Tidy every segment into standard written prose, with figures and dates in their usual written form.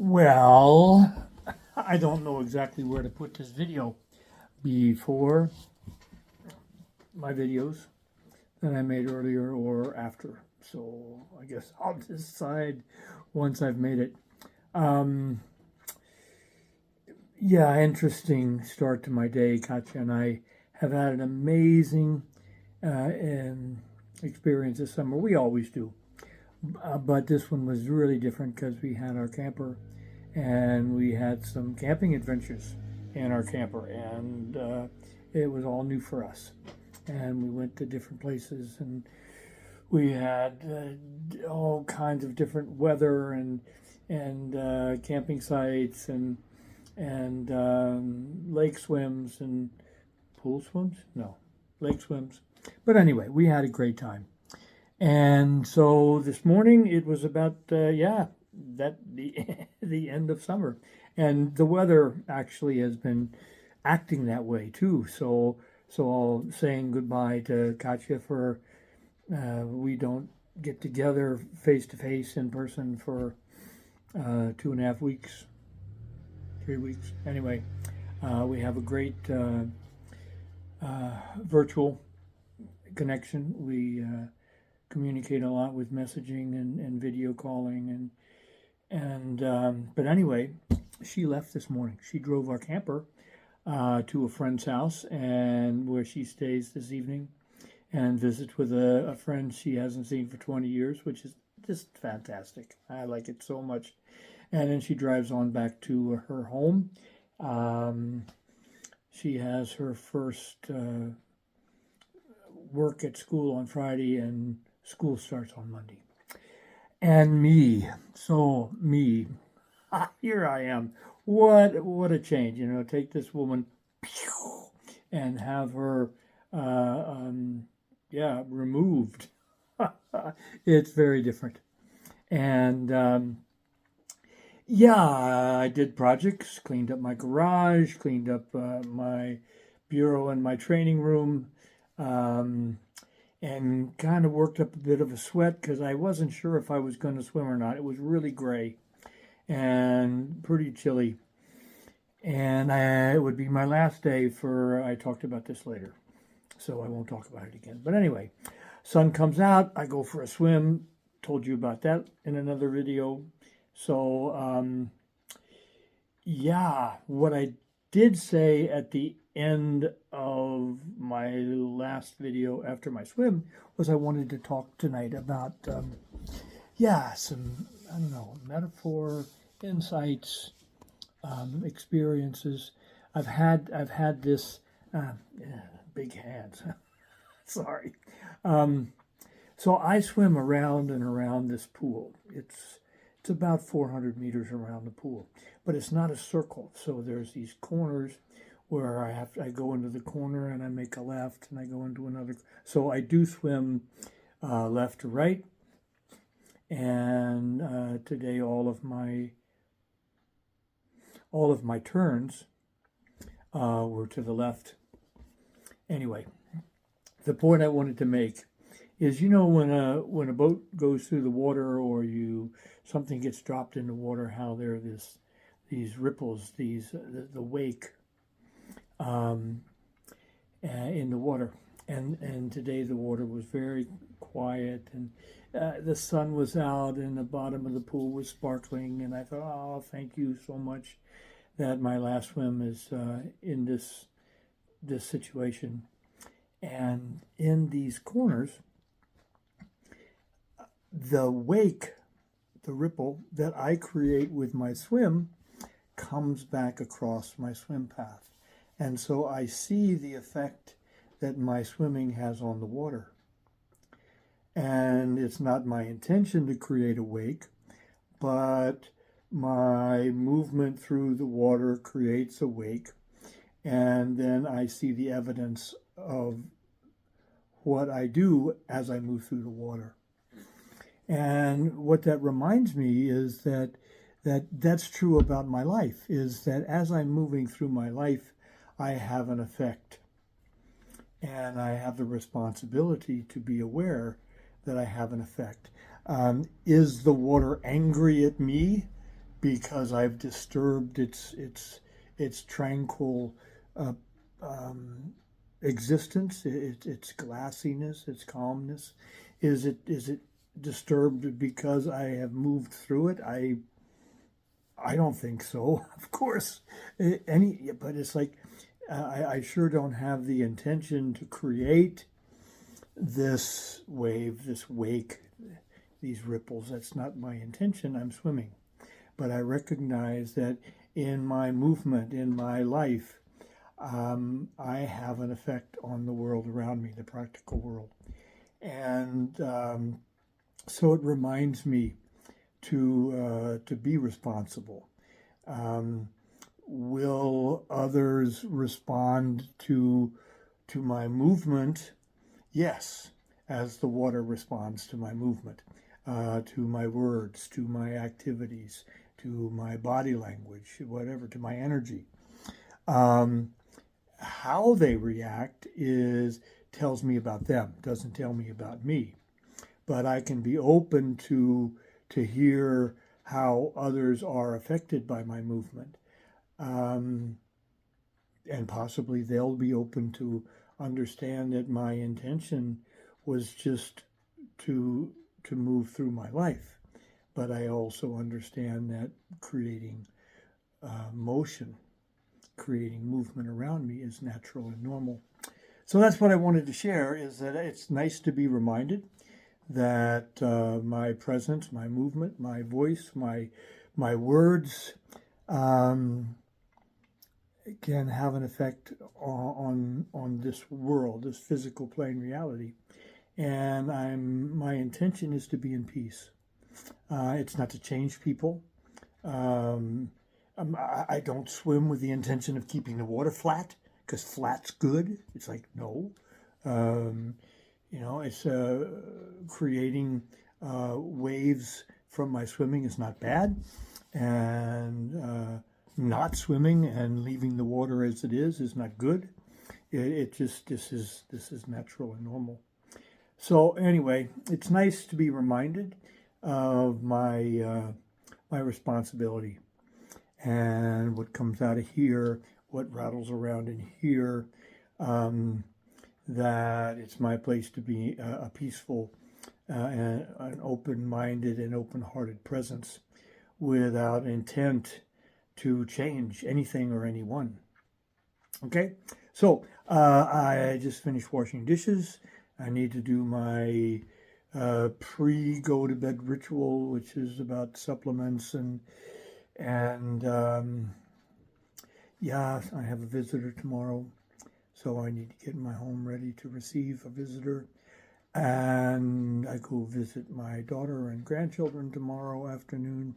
Well, I don't know exactly where to put this video. Before my videos that I made earlier or after. So I guess I'll decide once I've made it. Um, yeah, interesting start to my day. Katja and I have had an amazing experience this summer. We always do. But this one was really different because we had our camper and we had some camping adventures in our camper, and it was all new for us. And we went to different places, and we had all kinds of different weather and camping sites and lake swims and pool swims. No, lake swims. But anyway, we had a great time. And so this morning it was about that the the end of summer, and the weather actually has been acting that way too. So saying goodbye to Katja for we don't get together face to face in person for 2.5 weeks, 3 weeks. Anyway, we have a great virtual connection. We communicate a lot with messaging and video calling and but anyway, she left this morning. She drove our camper to a friend's house, and where she stays this evening, and visits with a friend she hasn't seen for 20 years, which is just fantastic. I like it so much. And then she drives on back to her home. She has her first work at school on Friday, and school starts on Monday. And me, here I am. What a change, take this woman and have her, removed. It's very different. And, I did projects, cleaned up my garage, cleaned up my bureau and my training room, and kind of worked up a bit of a sweat because I wasn't sure if I was going to swim or not. It was really gray and pretty chilly. And it would be my last day I talked about this later, so I won't talk about it again. But anyway, sun comes out, I go for a swim. Told you about that in another video. So, what I did say at the end of my last video after my swim was I wanted to talk tonight about, some, metaphor, insights, experiences. I've had this, big hands, sorry. So I swim around and around this pool. It's about 400 meters around the pool, but it's not a circle. So there's these corners where I go into the corner and I make a left and I go into another. So I do swim left to right. And today all of my turns were to the left. Anyway, the point I wanted to make is, when a boat goes through the water or something gets dropped in the water, how there are these ripples, the wake in the water. And today the water was very quiet, and the sun was out and the bottom of the pool was sparkling, and I thought, oh, thank you so much that my last swim is in this situation. And in these corners, the wake, the ripple that I create with my swim comes back across my swim path. And so I see the effect that my swimming has on the water. And it's not my intention to create a wake, but my movement through the water creates a wake. And then I see the evidence of what I do as I move through the water. And what that reminds me is that's true about my life, is that as I'm moving through my life, I have an effect. And I have the responsibility to be aware that I have an effect. Is the water angry at me because I've disturbed its tranquil existence, its glassiness, its calmness? Is it disturbed because I have moved through it? I don't think so. Of course, but it's like I sure don't have the intention to create this wave, this wake, these ripples. That's not my intention. I'm swimming. But I recognize that in my movement, in my life, I have an effect on the world around me, the practical world. And so it reminds me to be responsible. Will others respond to my movement? Yes, as the water responds to my movement, to my words, to my activities, to my body language, whatever, to my energy. How they react tells me about them, doesn't tell me about me. But I can be open to hear how others are affected by my movement. And possibly they'll be open to understand that my intention was just to move through my life. But I also understand that creating motion, creating movement around me is natural and normal. So that's what I wanted to share, is that it's nice to be reminded that my presence, my movement, my voice, my words can have an effect on this world, this physical plane reality. And my intention is to be in peace. It's not to change people. I don't swim with the intention of keeping the water flat, because flat's good. It's like, no. It's creating waves from my swimming is not bad. And not swimming and leaving the water as it is not good. This is natural and normal. So anyway, it's nice to be reminded of my responsibility and what comes out of here, what rattles around in here, that it's my place to be a peaceful and an open-minded and open-hearted presence without intent to change anything or anyone. Okay, so I just finished washing dishes. I need to do my pre-go-to-bed ritual, which is about supplements and yeah, I have a visitor tomorrow, so I need to get my home ready to receive a visitor. And I go visit my daughter and grandchildren tomorrow afternoon.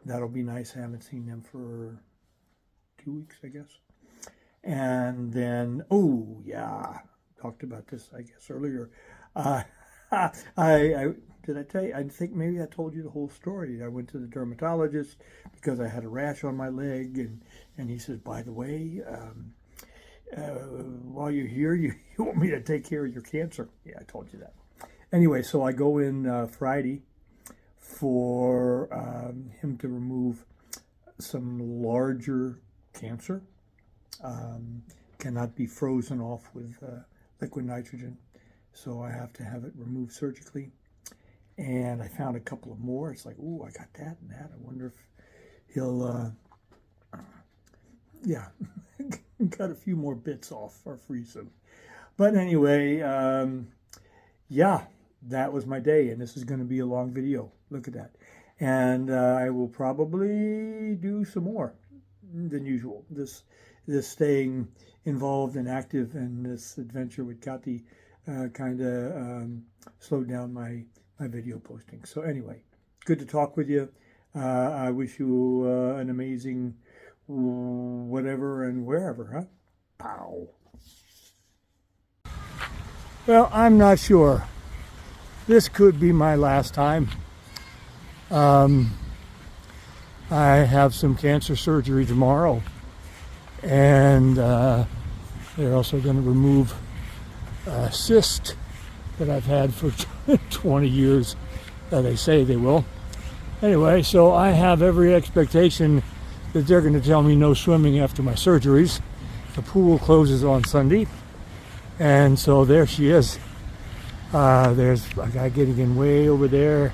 That'll be nice. I haven't seen them for 2 weeks, I guess. And then, talked about this, I guess, earlier. Did I tell you? I think maybe I told you the whole story. I went to the dermatologist because I had a rash on my leg, and he says, by the way, while you're here, you want me to take care of your cancer. Yeah, I told you that. Anyway, so I go in Friday for him to remove some larger cancer. Cannot be frozen off with liquid nitrogen, so I have to have it removed surgically. And I found a couple of more. It's like, ooh, I got that and that. I wonder if he'll, cut a few more bits off or freeze them. But anyway, that was my day, and this is going to be a long video. Look at that. And I will probably do some more than usual. This staying involved and active in this adventure with Katja kind of slowed down my video posting. So anyway, good to talk with you. I wish you an amazing whatever and wherever, huh? Pow. Well, I'm not sure. This could be my last time. I have some cancer surgery tomorrow, and they're also going to remove a cyst that I've had for 20 years. They say they will. Anyway, so I have every expectation that they're going to tell me no swimming after my surgeries. The pool closes on Sunday, and so there she is. There's a guy getting in way over there,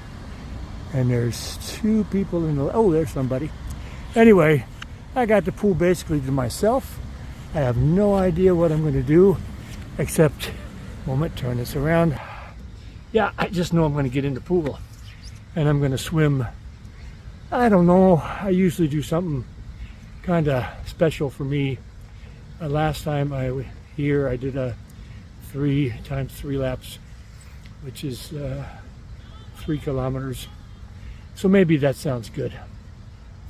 and there's two people in the... Oh, there's somebody. Anyway, I got the pool basically to myself. I have no idea what I'm going to do, except, moment, turn this around. Yeah, I just know I'm going to get in the pool, and I'm going to swim. I don't know, I usually do something kind of special for me. Last time I was here, I did a 3 times 3 laps, which is 3 kilometers. So maybe that sounds good.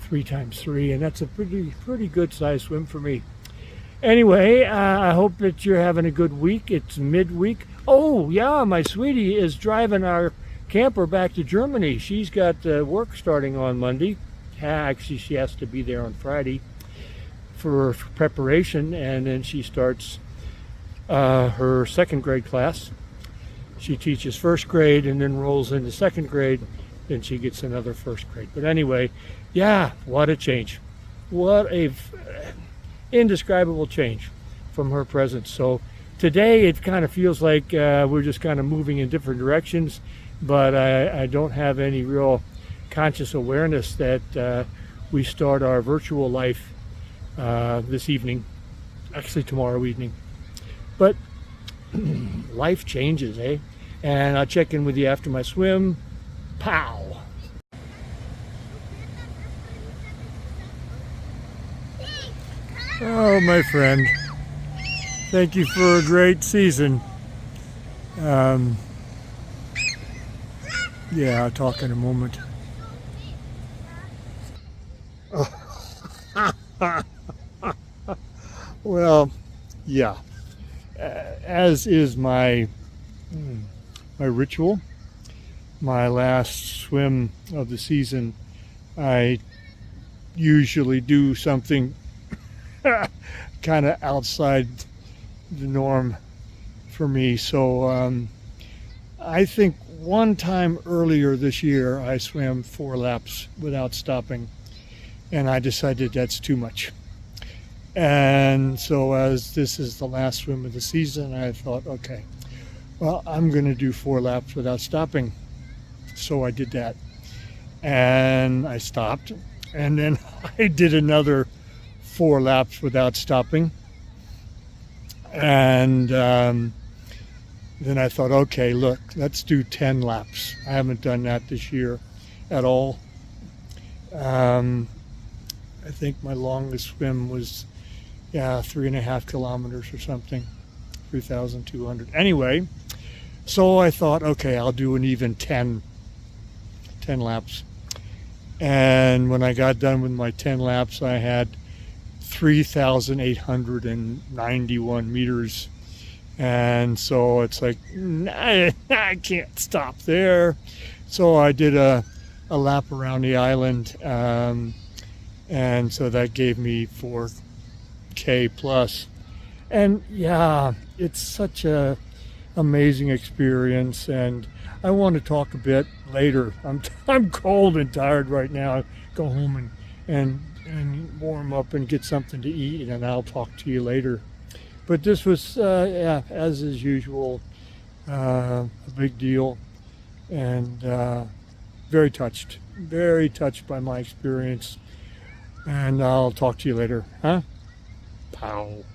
3 times 3, and that's a pretty good size swim for me. Anyway, I hope that you're having a good week. It's midweek. Oh yeah, my sweetie is driving our camper back to Germany. She's got work starting on Monday. Actually, she has to be there on Friday for preparation, and then she starts her 2nd grade class. She teaches 1st grade and then rolls into 2nd grade. Then she gets another 1st grade. But anyway, yeah, what a change. What a indescribable change from her presence. So today it kind of feels like we're just kind of moving in different directions, but I don't have any real conscious awareness that we start our virtual life this evening, actually tomorrow evening. But life changes, eh? And I'll check in with you after my swim. Pow! Oh, my friend. Thank you for a great season. Yeah, I'll talk in a moment. Well, yeah. As is my ritual, my last swim of the season, I usually do something kind of outside the norm for me. So I think one time earlier this year I swam 4 laps without stopping, and I decided that's too much. And so as this is the last swim of the season, I thought, okay, well, I'm going to do 4 laps without stopping. So I did that, and I stopped, and then I did another 4 laps without stopping. And then I thought, okay, look, let's do 10 laps. I haven't done that this year at all. I think my longest swim was 3.5 kilometers or something, 3,200. Anyway, so I thought, okay, I'll do an even 10 laps. And when I got done with my 10 laps, I had 3,891 meters. And so it's like, I can't stop there. So I did a lap around the island. And so that gave me 4K plus. And yeah, it's such a amazing experience. And I want to talk a bit later. I'm cold and tired right now. Go home and warm up and get something to eat, and I'll talk to you later. But this was, as is usual, a big deal, and very touched by my experience. And I'll talk to you later, huh? Pow.